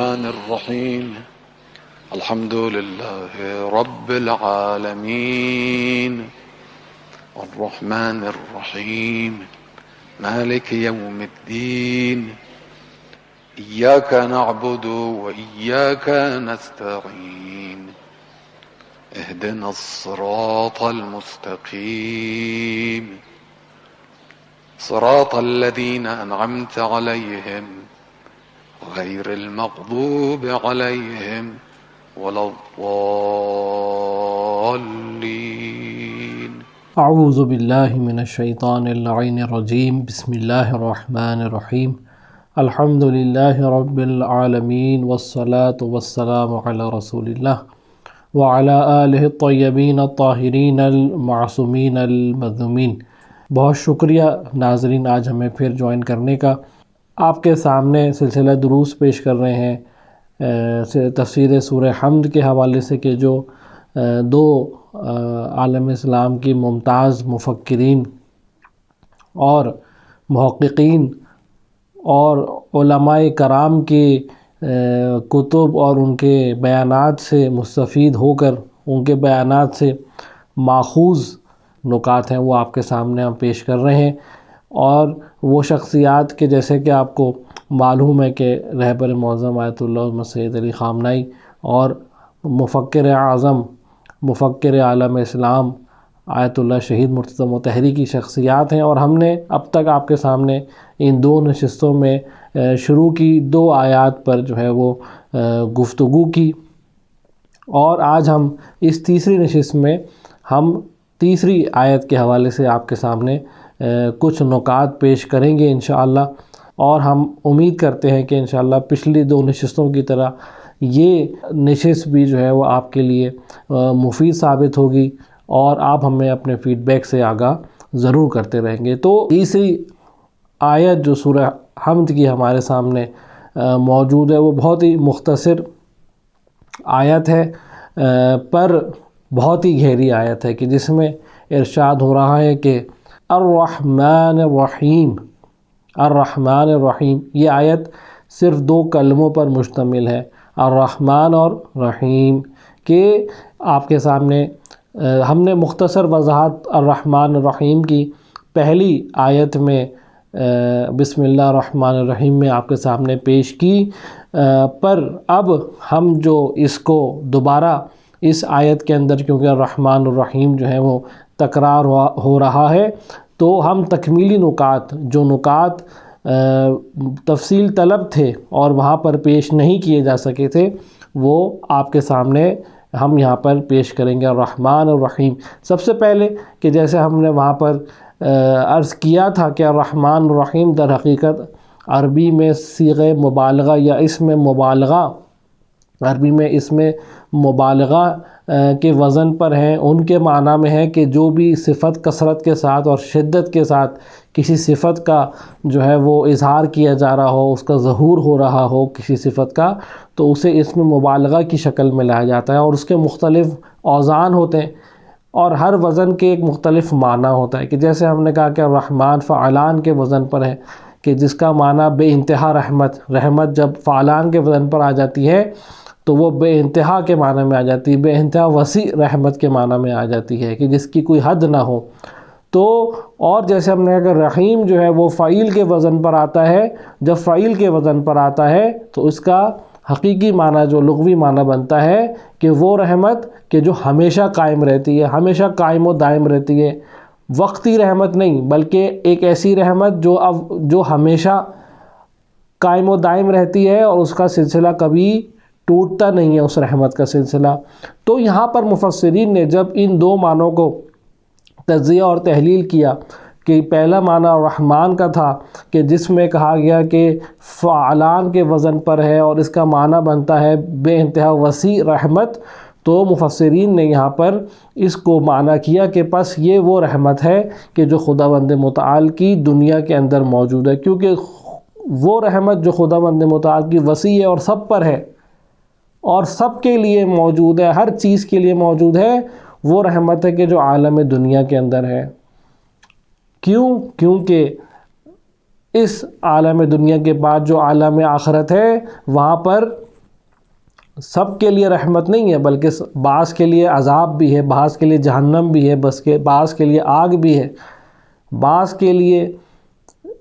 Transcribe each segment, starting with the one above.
الرحمن الرحيم الحمد لله رب العالمين الرحمن الرحيم مالك يوم الدين إياك نعبد وإياك نستعين اهدنا الصراط المستقيم صراط الذين أنعمت عليهم غير المغضوب عليهم ولا الضالين. اعوذ باللہ من الشیطان اللعین الرجیم. بسم اللہ الرحمن الرحیم. الحمد للہ رب العالمین والصلاة والسلام علی رسول اللہ وعلی آلہ الطیبین الطاہرین المعصومین المظلومین. بہت شکریہ ناظرین آج ہمیں پھر جوائن کرنے کا. آپ کے سامنے سلسلہ دروس پیش کر رہے ہیں تفسیر سورہ حمد کے حوالے سے کہ جو دو عالم اسلام کی ممتاز مفکرین اور محققین اور علماء کرام کی کتب اور ان کے بیانات سے مستفید ہو کر ان کے بیانات سے ماخوذ نکات ہیں وہ آپ کے سامنے ہم پیش کر رہے ہیں. اور وہ شخصیات کے جیسے کہ آپ کو معلوم ہے کہ رہبر معظم آیت اللہ سید علی خامنائی اور مفکر اعظم مفکر عالم اسلام آیت اللہ شہید مرتضی مطہری کی شخصیات ہیں. اور ہم نے اب تک آپ کے سامنے ان دو نشستوں میں شروع کی دو آیات پر جو ہے وہ گفتگو کی، اور آج ہم اس تیسری نشست میں ہم تیسری آیت کے حوالے سے آپ کے سامنے کچھ نکات پیش کریں گے انشاءاللہ. اور ہم امید کرتے ہیں کہ انشاءاللہ پچھلی دو نشستوں کی طرح یہ نشست بھی جو ہے وہ آپ کے لیے مفید ثابت ہوگی اور آپ ہمیں اپنے فیڈ بیک سے آگاہ ضرور کرتے رہیں گے. تو تیسری آیت جو سورہ حمد کی ہمارے سامنے موجود ہے وہ بہت ہی مختصر آیت ہے پر بہت ہی گہری آیت ہے کہ جس میں ارشاد ہو رہا ہے کہ الرحمن الرحیم. الرحمن الرحیم یہ آیت صرف دو کلموں پر مشتمل ہے، الرحمن اور رحیم، کہ آپ کے سامنے ہم نے مختصر وضاحت الرحمن الرحیم کی پہلی آیت میں بسم اللہ الرحمن الرحیم میں آپ کے سامنے پیش کی، پر اب ہم جو اس کو دوبارہ اس آیت کے اندر کیونکہ الرحمن الرحیم جو ہے وہ تکرار ہو رہا ہے تو ہم تکمیلی نکات جو نکات تفصیل طلب تھے اور وہاں پر پیش نہیں کیے جا سکے تھے وہ آپ کے سامنے ہم یہاں پر پیش کریں گے. الرحمن الرحیم سب سے پہلے کہ جیسے ہم نے وہاں پر عرض کیا تھا کہ الرحمن الرحیم در حقیقت عربی میں صیغہ مبالغہ یا اسم مبالغہ عربی میں اسم مبالغہ کے وزن پر ہیں. ان کے معنی میں ہے کہ جو بھی صفت کثرت کے ساتھ اور شدت کے ساتھ کسی صفت کا جو ہے وہ اظہار کیا جا رہا ہو، اس کا ظہور ہو رہا ہو کسی صفت کا، تو اسے اسم مبالغہ کی شکل میں لایا جاتا ہے. اور اس کے مختلف اوزان ہوتے ہیں اور ہر وزن کے ایک مختلف معنی ہوتا ہے. کہ جیسے ہم نے کہا کہ الرحمن فعلان کے وزن پر ہے کہ جس کا معنی بے انتہا رحمت. رحمت جب فعلان کے وزن پر آ جاتی ہے تو وہ بے انتہا کے معنی میں آ جاتی ہے، بے انتہا وسیع رحمت کے معنی میں آ جاتی ہے کہ جس کی کوئی حد نہ ہو. تو اور جیسے ہم نے کہا رحیم جو ہے وہ فعیل کے وزن پر آتا ہے. جب فعیل کے وزن پر آتا ہے تو اس کا حقیقی معنی جو لغوی معنی بنتا ہے کہ وہ رحمت کہ جو ہمیشہ قائم رہتی ہے، ہمیشہ قائم و دائم رہتی ہے. وقتی رحمت نہیں بلکہ ایک ایسی رحمت جو ہمیشہ قائم و دائم رہتی ہے اور اس کا سلسلہ کبھی ٹوٹتا نہیں ہے اس رحمت کا سلسلہ. تو یہاں پر مفسرین نے جب ان دو معنوں کو تجزیہ اور تحلیل کیا کہ پہلا معنی الرحمن کا تھا کہ جس میں کہا گیا کہ فعلان کے وزن پر ہے اور اس کا معنی بنتا ہے بے انتہا وسیع رحمت، تو مفسرین نے یہاں پر اس کو معنی کیا کہ پس یہ وہ رحمت ہے کہ جو خداوند متعال کی دنیا کے اندر موجود ہے. کیونکہ وہ رحمت جو خداوند متعال کی وسیع ہے اور سب پر ہے اور سب کے لیے موجود ہے، ہر چیز کے لیے موجود ہے، وہ رحمت ہے کہ جو عالم دنیا کے اندر ہے. کیونکہ اس عالم دنیا کے بعد جو عالم آخرت ہے وہاں پر سب کے لیے رحمت نہیں ہے، بلکہ بعض کے لیے عذاب بھی ہے، بعض کے لیے جہنم بھی ہے، بعض کے لیے آگ بھی ہے، بعض کے لیے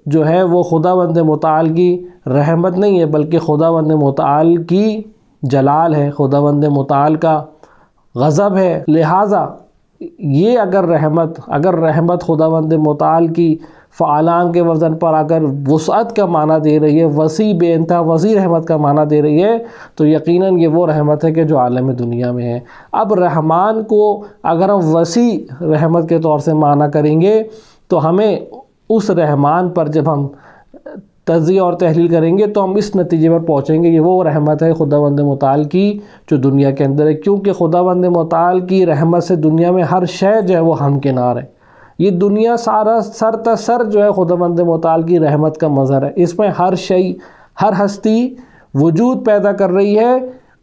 جو ہے وہ خداوند متعال کی رحمت نہیں ہے، بلکہ خداوند متعال کی جلال ہے، خداوند متعال کا غضب ہے۔ لہٰذا یہ اگر رحمت خداوند متعال کی فعالان کے وزن پر اگر وسعت کا معنی دے رہی ہے، وسیع بے انتہا وسیع رحمت کا معنی دے رہی ہے، تو یقیناً یہ وہ رحمت ہے کہ جو عالم دنیا میں ہے۔ اب رحمان کو اگر ہم وسیع رحمت کے طور سے معنی کریں گے تو ہمیں اس رحمان پر جب ہم تجزیہ اور تحلیل کریں گے تو ہم اس نتیجے پر پہنچیں گے کہ وہ رحمت ہے خداوند متعال کی جو دنیا کے اندر ہے، کیونکہ خداوند متعال کی رحمت سے دنیا میں ہر شے جو ہے وہ ہمکنار ہے۔ یہ دنیا سارا سر تا سر جو ہے خداوند متعال کی رحمت کا مظہر ہے۔ اس میں ہر شے، ہر ہستی وجود پیدا کر رہی ہے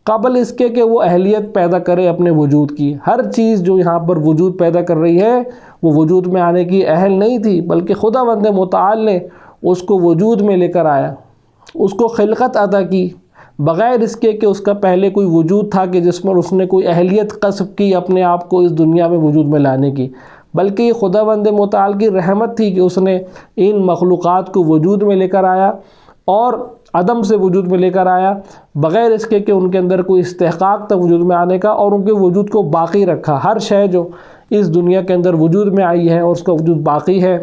قبل اس کے کہ وہ اہلیت پیدا کرے اپنے وجود کی۔ ہر چیز جو یہاں پر وجود پیدا کر رہی ہے وہ وجود میں آنے کی اہل نہیں تھی، بلکہ خداوند متعال نے اس کو وجود میں لے کر آیا، اس کو خلقت عطا کی، بغیر اس کے کہ اس کا پہلے کوئی وجود تھا کہ جس پر اس نے کوئی اہلیت کسب کی اپنے آپ کو اس دنیا میں وجود میں لانے کی، بلکہ یہ خداوند متعال کی رحمت تھی کہ اس نے ان مخلوقات کو وجود میں لے کر آیا اور عدم سے وجود میں لے کر آیا، بغیر اس کے کہ ان کے اندر کوئی استحقاق تھا وجود میں آنے کا، اور ان کے وجود کو باقی رکھا۔ ہر شے جو اس دنیا کے اندر وجود میں آئی ہے اور اس کا وجود باقی ہے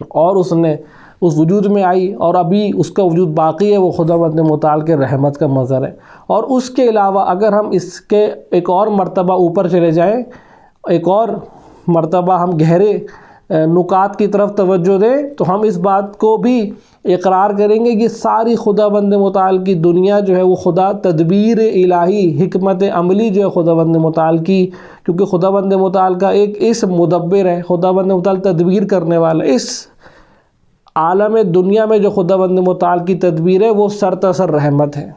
اور اس نے اس وجود میں آئی اور ابھی اس کا وجود باقی ہے، وہ خداوند متعال کے رحمت کا مظہر ہے۔ اور اس کے علاوہ اگر ہم اس کے ایک اور مرتبہ اوپر چلے جائیں، ایک اور مرتبہ ہم گہرے نکات کی طرف توجہ دیں، تو ہم اس بات کو بھی اقرار کریں گے کہ ساری خداوند متعال کی دنیا جو ہے وہ خدا تدبیر الہی، حکمت عملی جو ہے خداوند متعال کی، کیونکہ خداوند متعال کا ایک اسم مدبر ہے، خداوند متعال تدبیر کرنے والا۔ اس عالم دنیا میں جو خداوند متعال کی تدبیر ہے وہ سر تسر رحمت ہے۔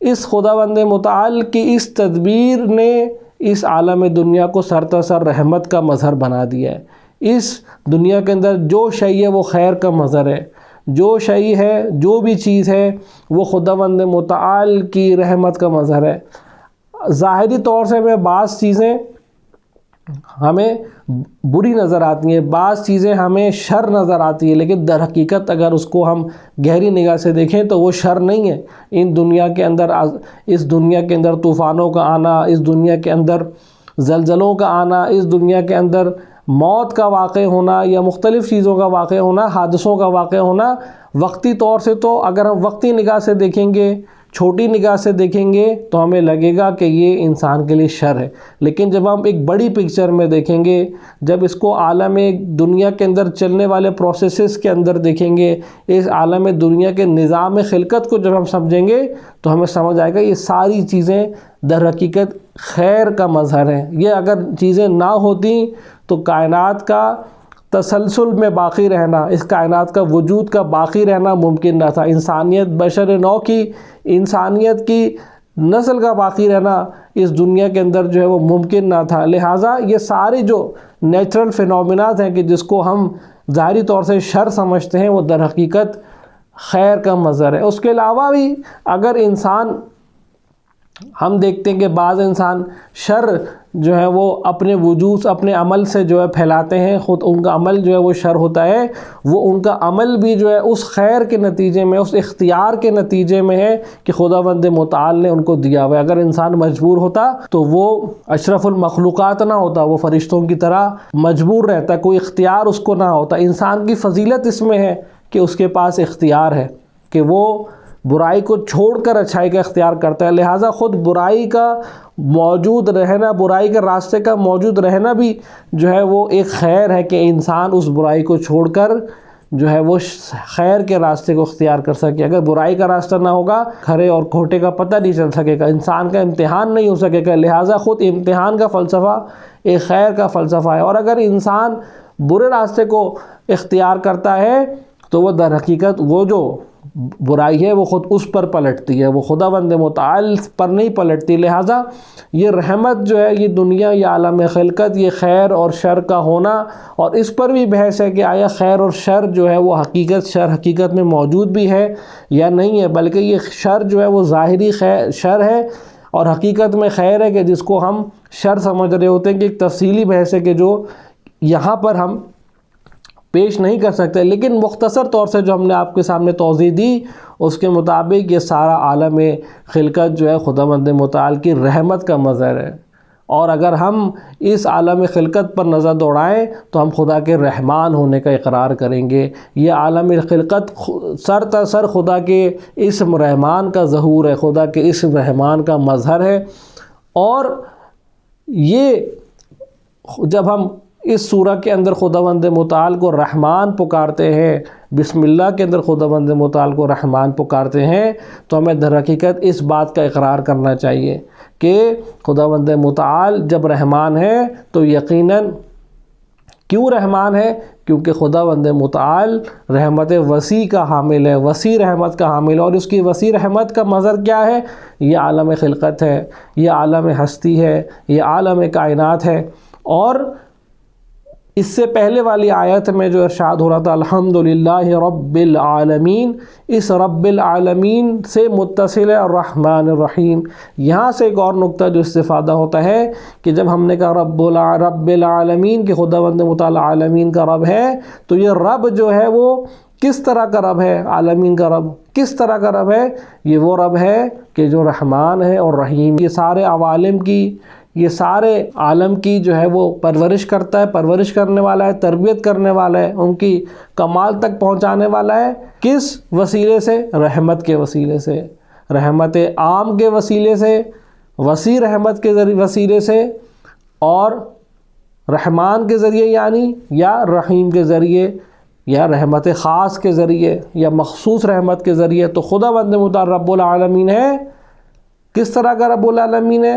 اس خداوند متعال کی اس تدبیر نے اس عالم دنیا کو سر تسر رحمت کا مظہر بنا دیا ہے۔ اس دنیا کے اندر جو شے ہے وہ خیر کا مظہر ہے، جو شے ہے، جو بھی چیز ہے وہ خداوند متعال کی رحمت کا مظہر ہے۔ ظاہری طور سے میں بعض چیزیں ہمیں بری نظر آتی ہیں، بعض چیزیں ہمیں شر نظر آتی ہیں، لیکن در حقیقت اگر اس کو ہم گہری نگاہ سے دیکھیں تو وہ شر نہیں ہے۔ اس دنیا کے اندر طوفانوں کا آنا، اس دنیا کے اندر زلزلوں کا آنا، اس دنیا کے اندر موت کا واقع ہونا یا مختلف چیزوں کا واقع ہونا، حادثوں کا واقع ہونا، وقتی طور سے تو اگر ہم وقتی نگاہ سے دیکھیں گے، چھوٹی نگاہ سے دیکھیں گے تو ہمیں لگے گا کہ یہ انسان کے لیے شر ہے، لیکن جب ہم ایک بڑی پکچر میں دیکھیں گے، جب اس کو عالم دنیا کے اندر چلنے والے پروسیسز کے اندر دیکھیں گے، اس عالم دنیا کے نظام خلقت کو جب ہم سمجھیں گے تو ہمیں سمجھ آئے گا یہ ساری چیزیں در حقیقت خیر کا مظہر ہیں۔ یہ اگر چیزیں نہ ہوتی تو کائنات کا تسلسل میں باقی رہنا، اس کائنات کا وجود کا باقی رہنا ممکن نہ تھا، انسانیت، بشر نو کی، انسانیت کی نسل کا باقی رہنا اس دنیا کے اندر جو ہے وہ ممکن نہ تھا۔ لہٰذا یہ سارے جو نیچرل فینومیناز ہیں کہ جس کو ہم ظاہری طور سے شر سمجھتے ہیں وہ در حقیقت خیر کا مظہر ہے۔ اس کے علاوہ بھی اگر انسان، ہم دیکھتے ہیں کہ بعض انسان شر جو ہے وہ اپنے وجود، اپنے عمل سے جو ہے پھیلاتے ہیں، خود ان کا عمل جو ہے وہ شر ہوتا ہے، وہ ان کا عمل بھی جو ہے اس خیر کے نتیجے میں، اس اختیار کے نتیجے میں ہے کہ خداوند متعال نے ان کو دیا ہوا ہے۔ اگر انسان مجبور ہوتا تو وہ اشرف المخلوقات نہ ہوتا، وہ فرشتوں کی طرح مجبور رہتا، کوئی اختیار اس کو نہ ہوتا۔ انسان کی فضیلت اس میں ہے کہ اس کے پاس اختیار ہے کہ وہ برائی کو چھوڑ کر اچھائی کا اختیار کرتا ہے، لہٰذا خود برائی کا موجود رہنا، برائی کے راستے کا موجود رہنا بھی جو ہے وہ ایک خیر ہے کہ انسان اس برائی کو چھوڑ کر جو ہے وہ خیر کے راستے کو اختیار کر سکے۔ اگر برائی کا راستہ نہ ہوگا، کھرے اور کھوٹے کا پتہ نہیں چل سکے گا، انسان کا امتحان نہیں ہو سکے گا، لہٰذا خود امتحان کا فلسفہ ایک خیر کا فلسفہ ہے۔ اور اگر انسان برے راستے کو اختیار کرتا ہے تو وہ در حقیقت وہ جو برائی ہے وہ خود اس پر پلٹتی ہے، وہ خداوند متعال پر نہیں پلٹتی۔ لہٰذا یہ رحمت جو ہے یہ دنیا، یہ عالم خلقت، یہ خیر اور شر کا ہونا، اور اس پر بھی بحث ہے کہ آیا خیر اور شر جو ہے وہ حقیقت میں موجود بھی ہے یا نہیں ہے، بلکہ یہ شر جو ہے وہ ظاہری شر ہے اور حقیقت میں خیر ہے کہ جس کو ہم شر سمجھ رہے ہوتے ہیں، کہ ایک تفصیلی بحث ہے کہ جو یہاں پر ہم پیش نہیں کر سکتے، لیکن مختصر طور سے جو ہم نے آپ کے سامنے توضیح دی اس کے مطابق یہ سارا عالم خلقت جو ہے خداوند متعال کی رحمت کا مظہر ہے، اور اگر ہم اس عالم خلقت پر نظر دوڑائیں تو ہم خدا کے رحمان ہونے کا اقرار کریں گے۔ یہ عالم خلقت سر تا سر خدا کے اسم رحمان کا ظہور ہے، خدا کے اسم رحمان کا مظہر ہے، اور یہ جب ہم اس سورہ کے اندر خداوند متعال کو رحمان پکارتے ہیں، بسم اللہ کے اندر خداوند متعال کو رحمان پکارتے ہیں، تو ہمیں در حقیقت اس بات کا اقرار کرنا چاہیے کہ خداوند متعال جب رحمان ہے تو یقیناً کیوں رحمان ہے؟ کیونکہ خداوند متعال رحمت وسیع کا حامل ہے، وسیع رحمت کا حامل ہے، اور اس کی وسیع رحمت کا مظہر کیا ہے؟ یہ عالم خلقت ہے، یہ عالم ہستی ہے، یہ عالم کائنات ہے۔ اور اس سے پہلے والی آیت میں جو ارشاد ہو رہا تھا الحمدللہ رب العالمین، اس رب العالمین سے متصل ہے الرحمن الرحیم۔ یہاں سے ایک اور نقطہ جو استفادہ ہوتا ہے کہ جب ہم نے کہا رب العالمین کہ خداوند متعال عالمین کا رب ہے، تو یہ رب جو ہے وہ کس طرح کا رب ہے؟ عالمین کا رب کس طرح کا رب ہے؟ یہ وہ رب ہے کہ جو رحمان ہے اور رحیم، یہ سارے عوالم کی، یہ سارے عالم کی جو ہے وہ پرورش کرتا ہے، پرورش کرنے والا ہے، تربیت کرنے والا ہے، ان کی کمال تک پہنچانے والا ہے۔ کس وسیلے سے؟ رحمت کے وسیلے سے، رحمت عام کے وسیلے سے، وسیع رحمت کے وسیلے سے، اور رحمان کے ذریعے یعنی، یا رحیم کے ذریعے، یا رحمت خاص کے ذریعے، یا مخصوص رحمت کے ذریعے۔ تو خداوند متعال رب العالمین ہے۔ کس طرح کا رب العالمین ہے؟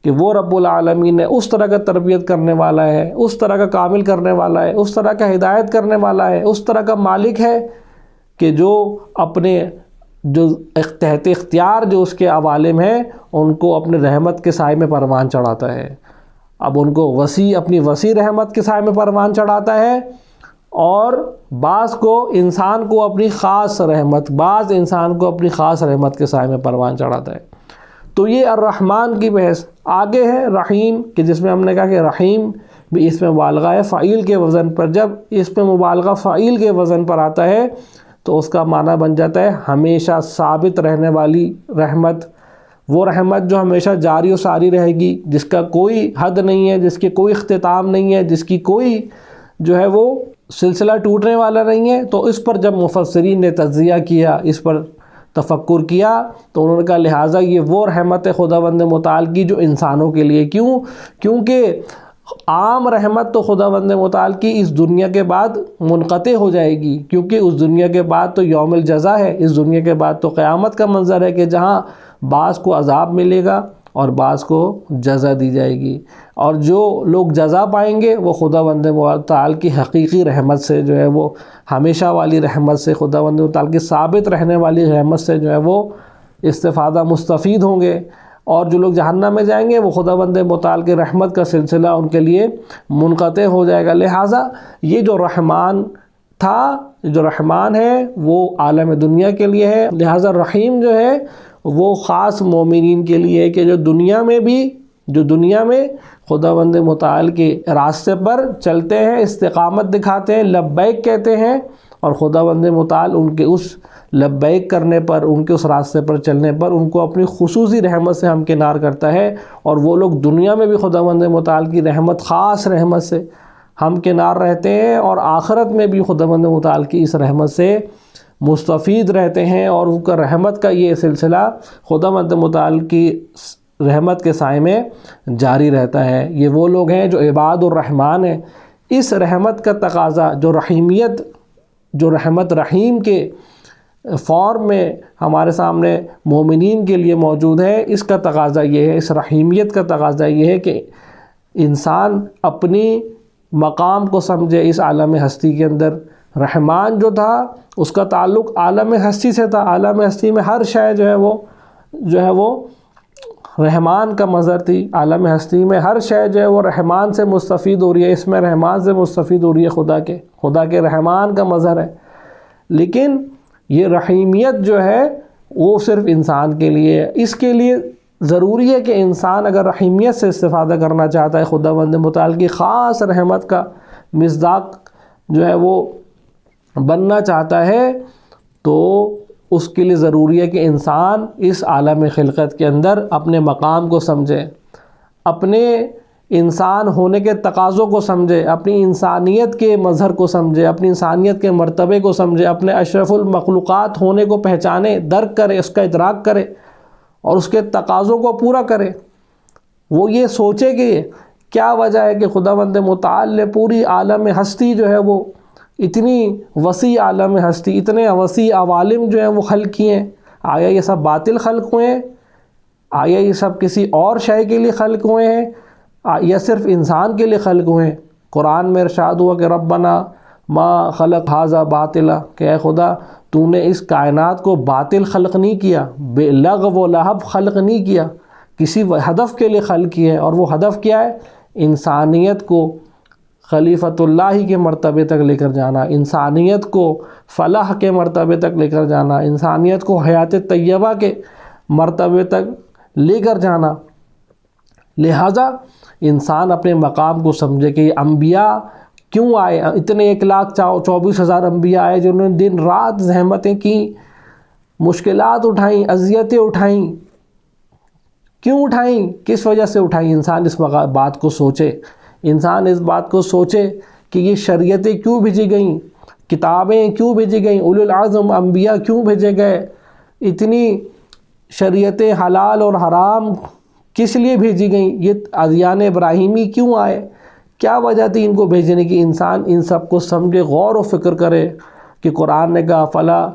کہ وہ رب العالمین ہے، اس طرح کا تربیت کرنے والا ہے، اس طرح کا کامل کرنے والا ہے، اس طرح کا ہدایت کرنے والا ہے، اس طرح کا مالک ہے کہ جو اپنے جو تحت اختیار جو اس کے عوالم ہیں ان کو اپنے رحمت کے سائے میں پروان چڑھاتا ہے۔ اب ان کو اپنی وسیع رحمت کے سائے میں پروان چڑھاتا ہے، اور بعض کو انسان کو اپنی خاص رحمت، بعض انسان کو اپنی خاص رحمت کے سائے میں پروان چڑھاتا ہے۔ تو یہ الرحمن کی بحث۔ آگے ہے رحیم، کہ جس میں ہم نے کہا کہ رحیم بھی اس میں مبالغہ ہے فعیل کے وزن پر۔ جب اس میں مبالغہ فعیل کے وزن پر آتا ہے تو اس کا معنی بن جاتا ہے ہمیشہ ثابت رہنے والی رحمت، وہ رحمت جو ہمیشہ جاری و ساری رہے گی، جس کا کوئی حد نہیں ہے، جس کے کوئی اختتام نہیں ہے، جس کی کوئی جو ہے وہ سلسلہ ٹوٹنے والا نہیں ہے۔ تو اس پر جب مفسرین نے تجزیہ کیا، اس پر تفکر کیا، تو انہوں نے کہا لہٰذا یہ وہ رحمت خداوند متعال کی جو انسانوں کے لیے، کیونکہ عام رحمت تو خداوند متعال کی اس دنیا کے بعد منقطع ہو جائے گی، کیونکہ اس دنیا کے بعد تو یوم الجزا ہے، اس دنیا کے بعد تو قیامت کا منظر ہے کہ جہاں بعض کو عذاب ملے گا اور بعض کو جزا دی جائے گی، اور جو لوگ جزا پائیں گے وہ خداوند متعال کی حقیقی رحمت سے جو ہے وہ ہمیشہ والی رحمت سے، خداوند متعال کی ثابت رہنے والی رحمت سے جو ہے وہ استفادہ مستفید ہوں گے، اور جو لوگ جہنم میں جائیں گے وہ خداوند متعال کی رحمت کا سلسلہ ان کے لیے منقطع ہو جائے گا۔ لہٰذا یہ جو رحمان تھا، جو رحمان ہے وہ عالم دنیا کے لیے ہے، لہٰذا رحیم جو ہے وہ خاص مومنین کے لیے ہے کہ جو دنیا میں خداوند متعال کے راستے پر چلتے ہیں، استقامت دکھاتے ہیں، لبیک کہتے ہیں، اور خداوند متعال ان کے اس لبیک کرنے پر، ان کے اس راستے پر چلنے پر ان کو اپنی خصوصی رحمت سے ہمکنار کرتا ہے، اور وہ لوگ دنیا میں بھی خداوند متعال کی رحمت، خاص رحمت سے ہمکنار رہتے ہیں، اور آخرت میں بھی خداوند متعال کی اس رحمت سے مستفید رہتے ہیں، اور ان کا رحمت کا یہ سلسلہ خداوند متعال کی رحمت کے سائے میں جاری رہتا ہے۔ یہ وہ لوگ ہیں جو عباد الرحمن ہیں۔ اس رحمت کا تقاضا جو رحمت رحیم کے فارم میں ہمارے سامنے مومنین کے لیے موجود ہے، اس کا تقاضا یہ ہے، اس رحیمیت کا تقاضا یہ ہے کہ انسان اپنی مقام کو سمجھے اس عالم ہستی کے اندر، رحمان جو تھا اس کا تعلق عالم ہستی سے تھا، عالم ہستی میں ہر شے جو ہے وہ رحمان کا مظہر تھی، عالم ہستی میں ہر شے جو ہے وہ رحمان سے مستفید ہو رہی ہے، اس میں رحمان سے مستفید ہو رہی ہے، خدا کے رحمان کا مظہر ہے۔ لیکن یہ رحیمیت جو ہے وہ صرف انسان کے لیے ہے۔ اس کے لیے ضروری ہے کہ انسان اگر رحیمیت سے استفادہ کرنا چاہتا ہے، خداوند متعال کی خاص رحمت کا مصداق جو ہے وہ بننا چاہتا ہے، تو اس کے لیے ضروری ہے کہ انسان اس عالم خلقت کے اندر اپنے مقام کو سمجھے، اپنے انسان ہونے کے تقاضوں کو سمجھے، اپنی انسانیت کے مظہر کو سمجھے، اپنی انسانیت کے مرتبے کو سمجھے، اپنے اشرف المخلوقات ہونے کو پہچانے، درک کرے، اس کا ادراک کرے اور اس کے تقاضوں کو پورا کرے۔ وہ یہ سوچے کہ کیا وجہ ہے کہ خداوند متعال نے پوری عالم ہستی جو ہے وہ اتنی وسیع عالم ہستی، اتنے وسیع عوالم جو ہیں وہ خلق کیے ہیں، آیا یہ سب باطل خلق ہوئے ہیں؟ آیا یہ سب کسی اور شے کے لیے خلق ہوئے ہیں یا صرف انسان کے لیے خلق ہوئے ہیں؟ قرآن میں ارشاد ہوا کہ ربنا ما خلق ھذا باطلا، کہ اے خدا تو نے اس کائنات کو باطل خلق نہیں کیا، بے لغو و لہب خلق نہیں کیا، کسی ہدف کے لیے خلق کیا ہے، اور وہ ہدف کیا ہے؟ انسانیت کو خلیفۃ اللہ کے مرتبے تک لے کر جانا، انسانیت کو فلاح کے مرتبے تک لے کر جانا، انسانیت کو حیات طیبہ کے مرتبے تک لے کر جانا۔ لہٰذا انسان اپنے مقام کو سمجھے کہ یہ انبیاء کیوں آئے، اتنے 1,24,000 انبیاء آئے جنہوں نے دن رات زحمتیں کیں، مشکلات اٹھائیں، اذیتیں اٹھائیں، کیوں اٹھائیں، کس وجہ سے اٹھائیں؟ انسان اس بات کو سوچے، انسان اس بات کو سوچے کہ یہ شریعتیں کیوں بھیجی گئیں، کتابیں کیوں بھیجی گئیں، اولو العزم انبیاء کیوں بھیجے گئے، اتنی شریعتیں حلال اور حرام کس لیے بھیجی گئیں، یہ ادیان ابراہیمی کیوں آئے، کیا وجہ تھی ان کو بھیجنے کی؟ انسان ان سب کو سمجھے، غور و فکر کرے کہ قرآن نے کہا افلا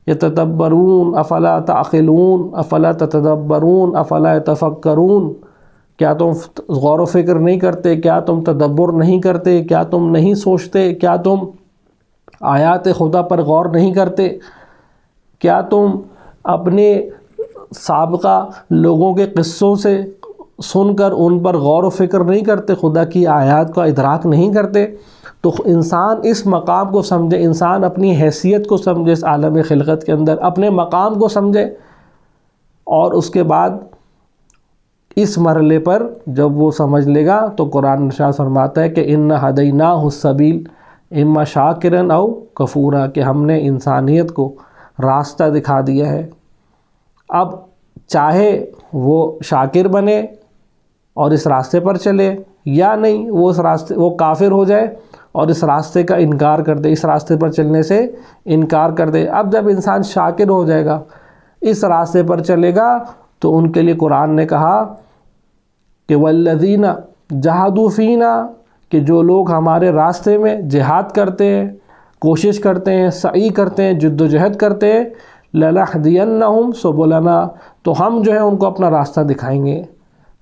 یتدبرون افلا تعقلون افلا تتدبرون افلا یتفکرون، کیا تم غور و فکر نہیں کرتے، کیا تم تدبر نہیں کرتے، کیا تم نہیں سوچتے، کیا تم آیات خدا پر غور نہیں کرتے، کیا تم اپنے سابقہ لوگوں کے قصوں سے سن کر ان پر غور و فکر نہیں کرتے، خدا کی آیات کا ادراک نہیں کرتے؟ تو انسان اس مقام کو سمجھے، انسان اپنی حیثیت کو سمجھے، اس عالم خلقت کے اندر اپنے مقام کو سمجھے، اور اس کے بعد اس مرحلے پر جب وہ سمجھ لے گا تو قرآن ارشاد فرماتا ہے کہ اِنَّا ہَدَيْنَاهُ السَّبِيلَ اِمَّا شَاكِرًا اَوْ كَفُورًا، کہ ہم نے انسانیت کو راستہ دکھا دیا ہے۔ اب چاہے وہ شاکر بنے اور اس راستے پر چلے، یا نہیں وہ کافر ہو جائے اور اس راستے کا انکار کر دے، اس راستے پر چلنے سے انکار کر دے۔ اب جب انسان شاکر ہو جائے گا، اس راستے پر چلے گا، تو ان کے لیے قرآن نے کہا کہ والذین جاہدوا فینا، کہ جو لوگ ہمارے راستے میں جہاد کرتے ہیں، کوشش کرتے ہیں، سعی کرتے ہیں، جد و جہد کرتے ہیں، لنہدینہم سبلنا، تو ہم جو ہے ان کو اپنا راستہ دکھائیں گے،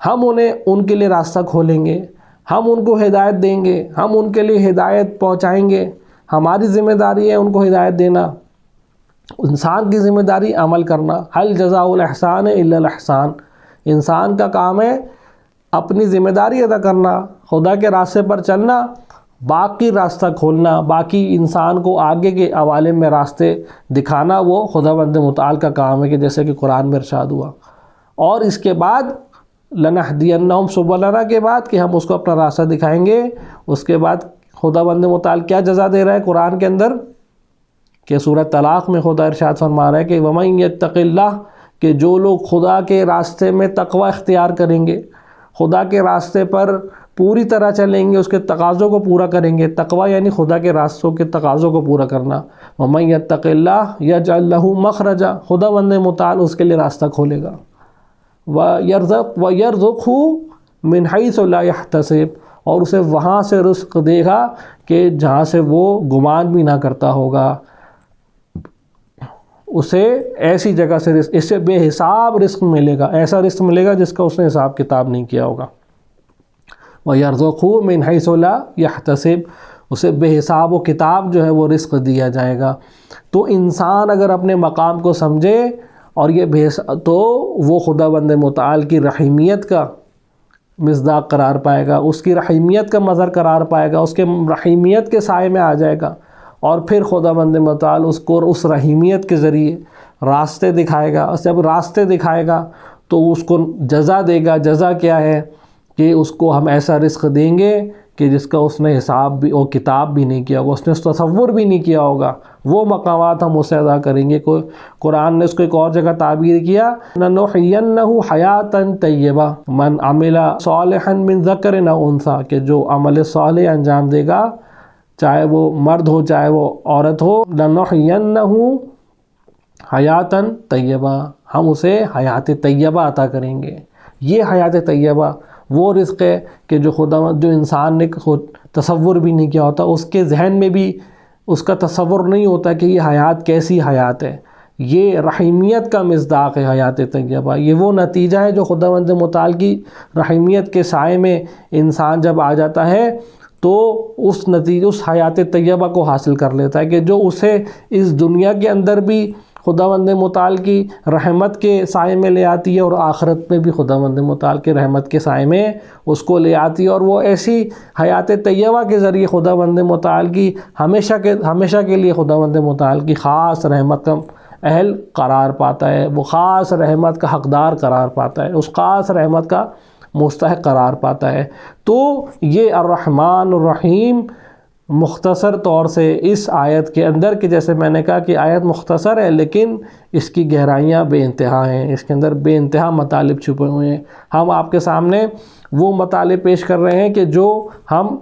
ہم انہیں ان کے لیے راستہ کھولیں گے، ہم ان کو ہدایت دیں گے، ہم ان کے لیے ہدایت پہنچائیں گے۔ ہماری ذمہ داری ہے ان کو ہدایت دینا، انسان کی ذمہ داری عمل کرنا۔ حل جزاء الاحسان الا الاحسان، انسان کا کام ہے اپنی ذمہ داری ادا کرنا، خدا کے راستے پر چلنا، باقی راستہ کھولنا، باقی انسان کو آگے کے عوالم میں راستے دکھانا، وہ خداوند متعال کا کام ہے، کہ جیسے کہ قرآن میں ارشاد ہوا۔ اور اس کے بعد لنہدینہم سبلنا کے بعد کہ ہم اس کو اپنا راستہ دکھائیں گے، اس کے بعد خداوند متعال کیا جزا دے رہا ہے قرآن کے اندر، کہ سورہ طلاق میں خدا ارشاد فرما رہا ہے کہ وَمَن يَتَّقِ اللَّهَ، کہ جو لوگ خدا کے راستے میں تقوی اختیار کریں گے، خدا کے راستے پر پوری طرح چلیں گے، اس کے تقاضوں کو پورا کریں گے، تقوی یعنی خدا کے راستوں کے تقاضوں کو پورا کرنا۔ وَمَن يَتَّقِ اللَّهَ يَجْعَل لَهُ مَخْرَجًا، خداوند متعال اس کے لیے راستہ کھولے گا۔ وَيَرْزُقْهُ مِنْ حَيْثُ لَا يَحْتَسِبُ، اور اسے وہاں سے رزق دے گا کہ جہاں سے وہ گمان بھی نہ کرتا ہوگا، اسے ایسی جگہ سے رزق، اس سے بے حساب رزق ملے گا، ایسا رزق ملے گا جس کا اس نے حساب کتاب نہیں کیا ہوگا۔ وَيَرْزُقْهُ مِنْ حَيْثُ لَا يَحْتَسِبُ، اسے بے حساب و کتاب جو ہے وہ رزق دیا جائے گا۔ تو انسان اگر اپنے مقام کو سمجھے اور یہ تو وہ خداوند متعال کی رحیمیت کا مصداق قرار پائے گا، اس کی رحیمیت کا مظہر قرار پائے گا، اس کے رحیمیت کے سائے میں آ جائے گا، اور پھر خداوند متعال اس کو اس رحیمیت کے ذریعے راستے دکھائے گا۔ جب راستے دکھائے گا تو اس کو جزا دے گا۔ جزا کیا ہے کہ اس کو ہم ایسا رزق دیں گے کہ جس کا اس نے حساب بھی اور کتاب بھی نہیں کیا ہوگا، اس نے تصور بھی نہیں کیا ہوگا، وہ مقامات ہم اسے ادا کریں گے۔ قرآن نے اس کو ایک اور جگہ تعبیر کیا، لَنُحْيِيَنَّهُ حَيَاةً طَيِّبَةً مَنْ عَمِلَ صَالِحًا مِنْ ذَكَرٍ أَوْ أُنْثَىٰ، کہ جو عمل صالح انجام دے گا، چاہے وہ مرد ہو چاہے وہ عورت ہو، لَنُحْيِيَنَّهُ حَيَاةً طَيِّبَةً، ہم اسے حیات طیبہ عطا کریں گے۔ یہ حیات طیبہ وہ رزق ہے کہ جو انسان نے تصور بھی نہیں کیا ہوتا، اس کے ذہن میں بھی اس کا تصور نہیں ہوتا کہ یہ حیات کیسی حیات ہے۔ یہ رحیمیت کا مصداق ہے حیات طیبہ، یہ وہ نتیجہ ہے جو خداوند متعال کی رحیمیت کے سائے میں انسان جب آ جاتا ہے تو اس حیات طیبہ کو حاصل کر لیتا ہے کہ جو اسے اس دنیا کے اندر بھی خداوند متعال کی رحمت کے سائے میں لے آتی ہے، اور آخرت میں بھی خداوند متعال کے رحمت کے سائے میں اس کو لے آتی ہے، اور وہ ایسی حیات طیبہ کے ذریعے خداوند متعال کی ہمیشہ کے لیے خداوند متعال کی خاص رحمت کا اہل قرار پاتا ہے، وہ خاص رحمت کا حقدار قرار پاتا ہے، اس خاص رحمت کا مستحق قرار پاتا ہے۔ تو یہ الرحمن الرحیم مختصر طور سے اس آیت کے اندر، کہ جیسے میں نے کہا کہ آیت مختصر ہے لیکن اس کی گہرائیاں بے انتہا ہیں، اس کے اندر بے انتہا مطالب چھپے ہوئے ہیں۔ ہم آپ کے سامنے وہ مطالب پیش کر رہے ہیں کہ جو ہم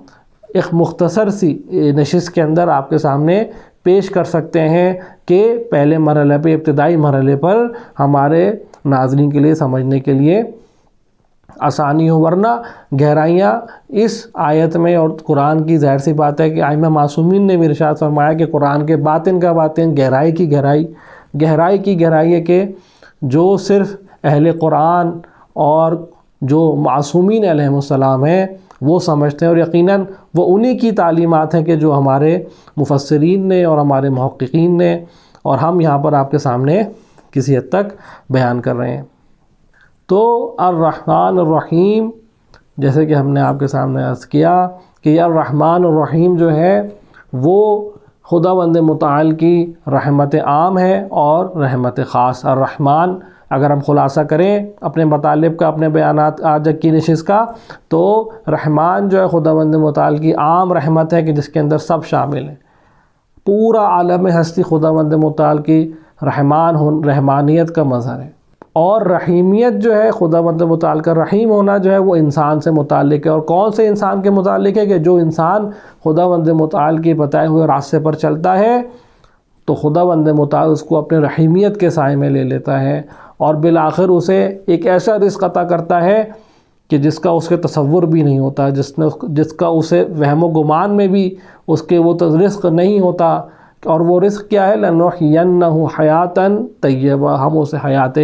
ایک مختصر سی نشست کے اندر آپ کے سامنے پیش کر سکتے ہیں کہ پہلے مرحلے پہ، ابتدائی مرحلے پر ہمارے ناظرین کے لیے سمجھنے کے لیے آسانی ہو، ورنہ گہرائیاں اس آیت میں، اور قرآن کی ظاہر سی بات ہے کہ ائمہ معصومین نے بھی ارشاد فرمایا کہ قرآن کے باطن کا باطن، گہرائی کی گہرائی ہے کہ جو صرف اہل قرآن اور جو معصومین علیہم السلام ہیں وہ سمجھتے ہیں، اور یقیناً وہ انہی کی تعلیمات ہیں کہ جو ہمارے مفسرین نے اور ہمارے محققین نے، اور ہم یہاں پر آپ کے سامنے کسی حد تک بیان کر رہے ہیں۔ تو الرحمن الرحیم، جیسے کہ ہم نے آپ کے سامنے عرض کیا کہ یہ الرحمن الرحیم جو ہے وہ خداوند متعال کی رحمت عام ہے اور رحمت خاص۔ الرحمن اگر ہم خلاصہ کریں اپنے مطالب کا، اپنے بیانات آج کی نشست کا، تو رحمان جو ہے خداوند متعال کی عام رحمت ہے کہ جس کے اندر سب شامل ہیں، پورا عالم ہستی خداوند متعال کی رحمانیت کا مظہر ہے۔ اور رحیمیت جو ہے خداوند متعال کا رحیم ہونا جو ہے وہ انسان سے متعلق ہے، اور کون سے انسان کے متعلق ہے کہ جو انسان خداوند متعال کے بتائے ہوئے راستے پر چلتا ہے تو خداوند متعال اس کو اپنے رحیمیت کے سائے میں لے لیتا ہے، اور بالآخر اسے ایک ایسا رزق عطا کرتا ہے کہ جس کا اس کے تصور بھی نہیں ہوتا، جس کا اسے وہم و گمان میں بھی اس کے وہ رزق نہیں ہوتا۔ اور وہ رزق کیا ہے؟ لَنُحْيِيَنَّهُ حَيَاةً طَيِّبَةً، ہم اسے حیات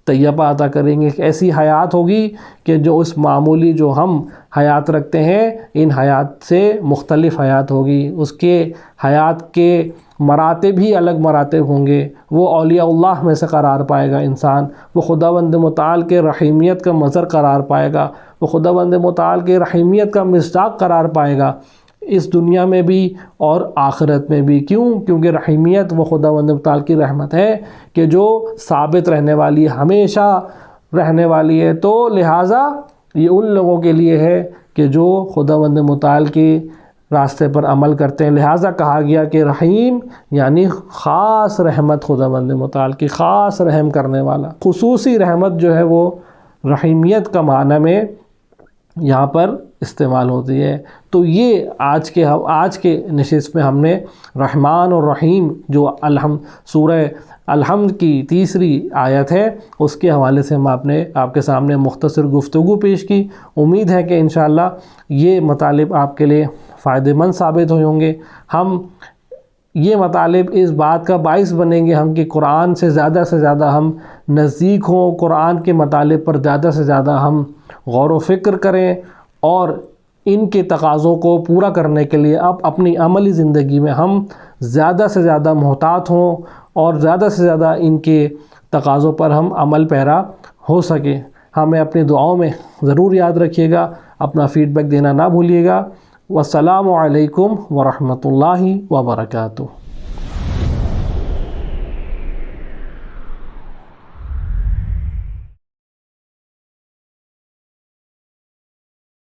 طیبہ عطا کریں گے، ایک ایسی حیات ہوگی کہ جو اس معمولی جو ہم حیات رکھتے ہیں ان حیات سے مختلف حیات ہوگی، اس کے حیات کے مراتب ہی الگ مراتب ہوں گے، وہ اولیاء اللہ میں سے قرار پائے گا انسان، وہ خداوند متعال کے رحیمیت کا مظہر قرار پائے گا، وہ خداوند متعال کے رحیمیت کا مصداق قرار پائے گا اس دنیا میں بھی اور آخرت میں بھی۔ کیونکہ رحیمیت وہ خداوند متعال کی رحمت ہے کہ جو ثابت رہنے والی ہے، ہمیشہ رہنے والی ہے، تو لہٰذا یہ ان لوگوں کے لیے ہے کہ جو خداوند متعال کے راستے پر عمل کرتے ہیں۔ لہٰذا کہا گیا کہ رحیم یعنی خاص رحمت، خداوند متعال کی خاص رحم کرنے والا، خصوصی رحمت جو ہے وہ رحیمیت کا معنی میں یہاں پر استعمال ہوتی ہے۔ تو یہ آج کے نشست میں ہم نے رحمان اور رحیم جو سورہ الحمد کی تیسری آیت ہے اس کے حوالے سے ہم آپ کے سامنے مختصر گفتگو پیش کی۔ امید ہے کہ انشاءاللہ یہ مطالب آپ کے لیے فائدہ مند ثابت ہوں گے۔ ہم یہ مطالب اس بات کا باعث بنیں گے ہم کہ قرآن سے زیادہ ہم نزدیک ہوں، قرآن کے مطالب پر زیادہ سے زیادہ ہم غور و فکر کریں، اور ان کے تقاضوں کو پورا کرنے کے لیے اب اپنی عملی زندگی میں ہم زیادہ سے زیادہ محتاط ہوں اور زیادہ سے زیادہ ان کے تقاضوں پر ہم عمل پیرا ہو سکیں۔ ہمیں اپنی دعاؤں میں ضرور یاد رکھیے گا، اپنا فیڈ بیک دینا نہ بھولیے گا۔ والسلام علیکم ورحمۃ اللہ وبرکاتہ۔